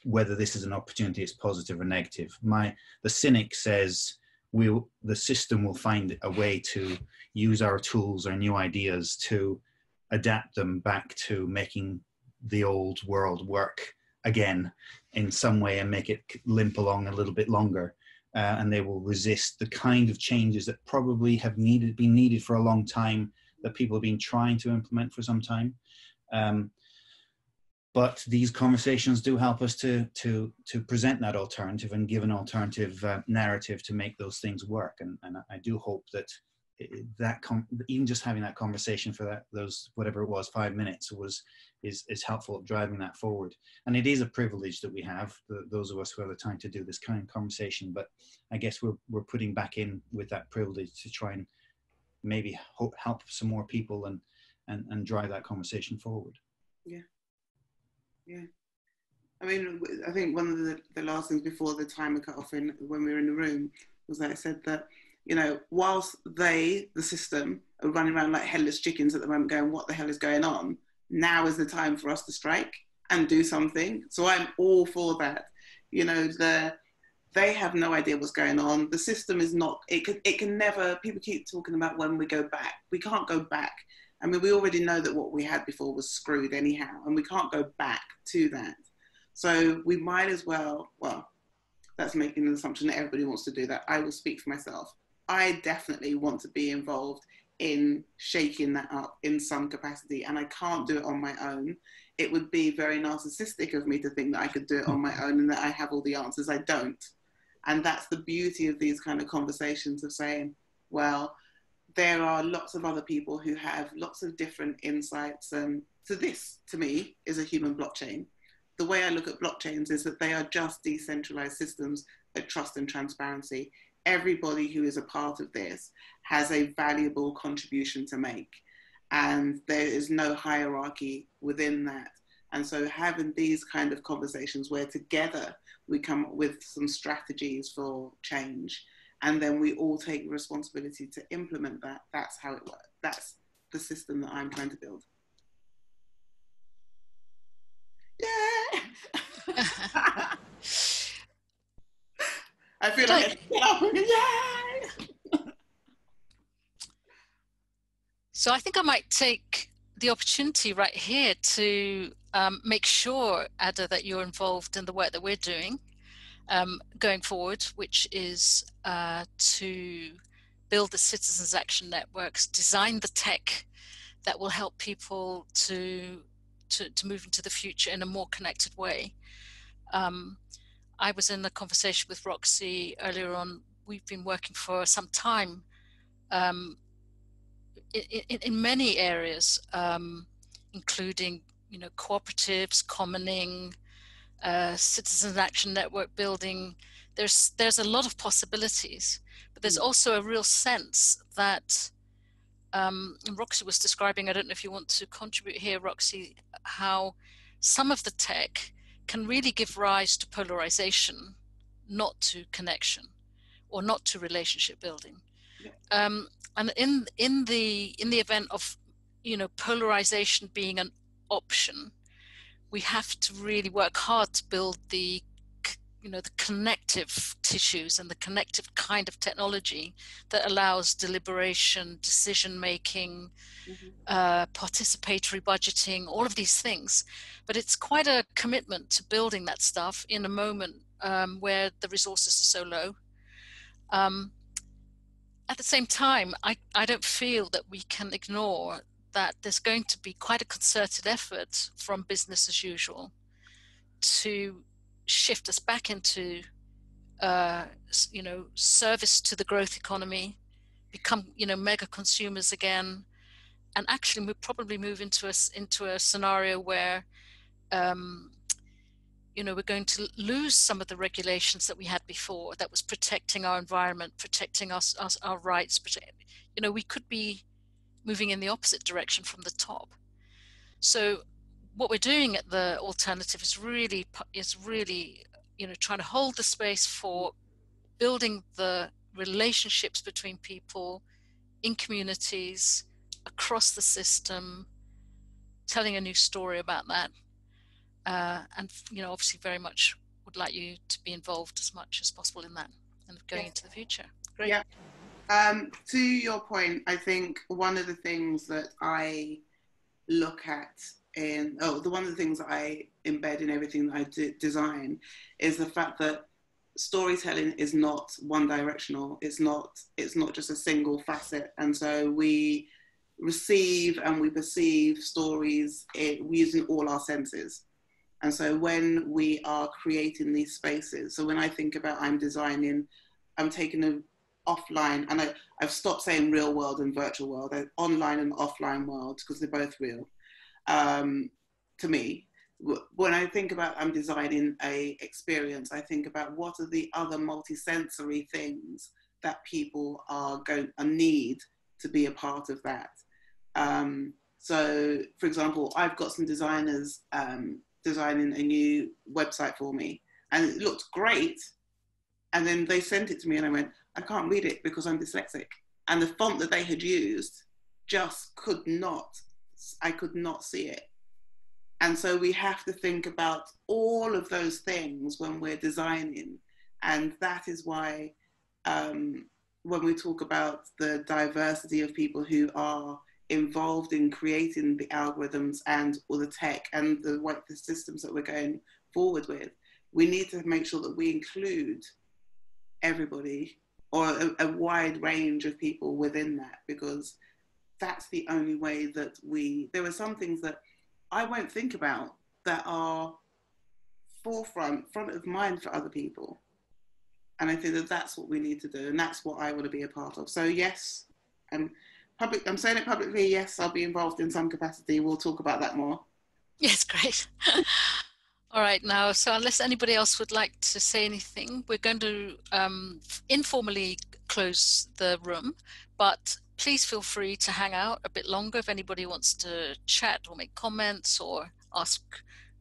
[SPEAKER 10] whether this is an opportunity, it's positive or negative. The cynic says the system will find a way to use our tools, our new ideas, to adapt them back to making the old world work again in some way and make it limp along a little bit longer. And they will resist the kind of changes that probably have been needed for a long time, that people have been trying to implement for some time. But these conversations do help us to present that alternative and give an alternative narrative to make those things work. And I do hope that even just having that conversation for those whatever it was 5 minutes is helpful at driving that forward. And it is a privilege that we have, those of us who have the time to do this kind of conversation. But I guess we're putting back in with that privilege to try and maybe help some more people and drive that conversation forward.
[SPEAKER 2] Yeah. I mean, I think one of the last things before the timer cut off when we were in the room was that I said that, you know, whilst the system, are running around like headless chickens at the moment going, what the hell is going on? Now is the time for us to strike and do something. So I'm all for that. You know, they have no idea what's going on. The system is not, it can never, people keep talking about when we go back. We can't go back. I mean, we already know that what we had before was screwed anyhow, and we can't go back to that. So we might as well, that's making an assumption that everybody wants to do that. I will speak for myself. I definitely want to be involved in shaking that up in some capacity, and I can't do it on my own. It would be very narcissistic of me to think that I could do it on my own and that I have all the answers. I don't. And that's the beauty of these kind of conversations of saying, well, there are lots of other people who have lots of different insights. And so this, to me, is a human blockchain. The way I look at blockchains is that they are just decentralized systems of trust and transparency. Everybody who is a part of this has a valuable contribution to make. And there is no hierarchy within that. And so having these kind of conversations where together we come up with some strategies for change, and then we all take responsibility to implement that. That's how it works. That's the system that I'm trying to build. Yeah. I feel like I get up and yay.
[SPEAKER 1] So I think I might take the opportunity right here to make sure, Adah, that you're involved in the work that we're doing going forward, which is to build the citizens action networks, design the tech that will help people to move into the future in a more connected way. I was in a conversation with Roxy earlier on. We've been working for some time in many areas, including, you know, cooperatives, commoning, citizen action network building. There's a lot of possibilities, but there's also a real sense that and Roxy was describing, I don't know if you want to contribute here, Roxy, how some of the tech can really give rise to polarization, not to connection or not to relationship building. And in the event of, you know, polarization being an option, we have to really work hard to build the, you know, the connective tissues and the connective kind of technology that allows deliberation, decision making, participatory budgeting, all of these things. But it's quite a commitment to building that stuff in a moment where the resources are so low. At the same time, I don't feel that we can ignore that there's going to be quite a concerted effort from business as usual to shift us back into, you know, service to the growth economy, become, you know, mega consumers again, and actually we'll probably move into a scenario where, you know, we're going to lose some of the regulations that we had before that was protecting our environment, protecting us our rights. You know, we could be moving in the opposite direction from the top. So what we're doing at the Alternative is really, you know, trying to hold the space for building the relationships between people in communities across the system, telling a new story about that. And, you know, obviously very much would like you to be involved as much as possible in that and going into the future. Great.
[SPEAKER 2] Yeah. To your point, I think one of the things that I look at one of the things that I embed in everything that I design is the fact that storytelling is not one directional. It's not just a single facet. And so we receive and we perceive stories using all our senses. And so when we are creating these spaces, so when I think about I'm designing, I'm taking an offline, and I've stopped saying real world and virtual world, online and offline world, because they're both real. To me, when I think about I'm designing a experience, I think about what are the other multisensory things that people are going to need to be a part of that. So, for example, I've got some designers designing a new website for me, and it looked great. And then they sent it to me, and I went, I can't read it because I'm dyslexic. And the font that they had used just I could not see it. And so we have to think about all of those things when we're designing. And that is why when we talk about the diversity of people who are involved in creating the algorithms and or the tech and the systems that we're going forward with, we need to make sure that we include everybody, or a wide range of people within that, because that's the only way that there are some things that I won't think about that are front of mind for other people. And I think that that's what we need to do, and that's what I want to be a part of. So yes, I'm saying it publicly, yes, I'll be involved in some capacity. We'll talk about that more.
[SPEAKER 1] Yes, great. All right, now, so unless anybody else would like to say anything, we're going to informally close the room, but please feel free to hang out a bit longer if anybody wants to chat or make comments or ask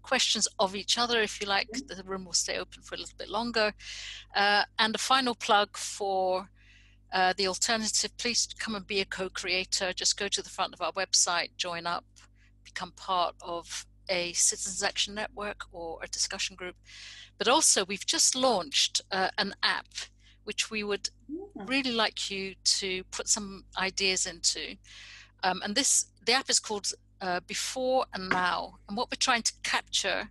[SPEAKER 1] questions of each other. If you like, the room will stay open for a little bit longer. And a final plug for the alternative, please come and be a co-creator. Just go to the front of our website, join up, become part of a citizens action network or a discussion group. But also we've just launched an app which we would really like you to put some ideas into. And the app is called Before and Now. And what we're trying to capture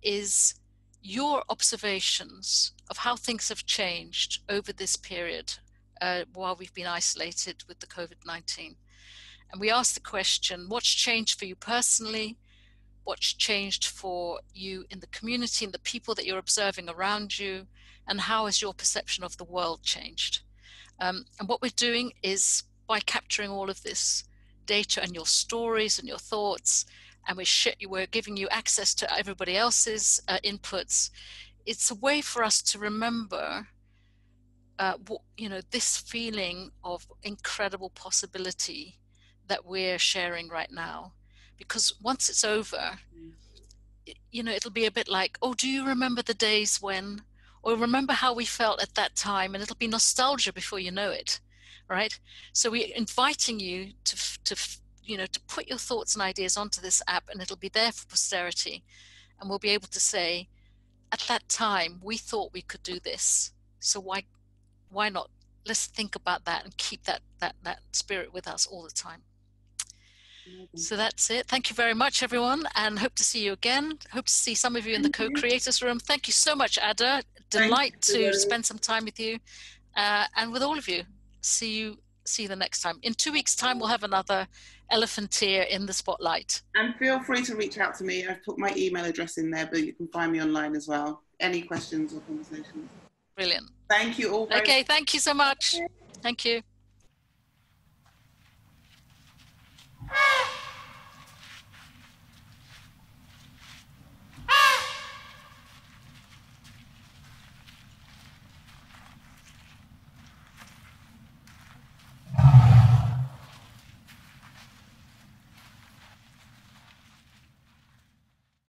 [SPEAKER 1] is your observations of how things have changed over this period while we've been isolated with the COVID-19. And we asked the question, what's changed for you personally? What's changed for you in the community and the people that you're observing around you? And how has your perception of the world changed? And what we're doing is, by capturing all of this data and your stories and your thoughts, and we're giving you access to everybody else's inputs, it's a way for us to remember this feeling of incredible possibility that we're sharing right now. Because once it's over, it'll be a bit like, oh, do you remember the days when, or remember how we felt at that time? And it'll be nostalgia before you know it, right? So we're inviting you to put your thoughts and ideas onto this app, and it'll be there for posterity. And we'll be able to say, at that time, we thought we could do this. So why not? Let's think about that and keep that spirit with us all the time. So that's it. Thank you very much, everyone, and hope to see you again. Hope to see some of you in the co-creators room. Thank you so much, Adah. Delight to spend some time with you, and with all of you. See you the next time. In 2 weeks' time, we'll have another Elephanteer in the spotlight.
[SPEAKER 2] And feel free to reach out to me. I've put my email address in there, but you can find me online as well. Any questions or conversations.
[SPEAKER 1] Brilliant.
[SPEAKER 2] Thank you all.
[SPEAKER 1] Okay, thank you so much. Thank you.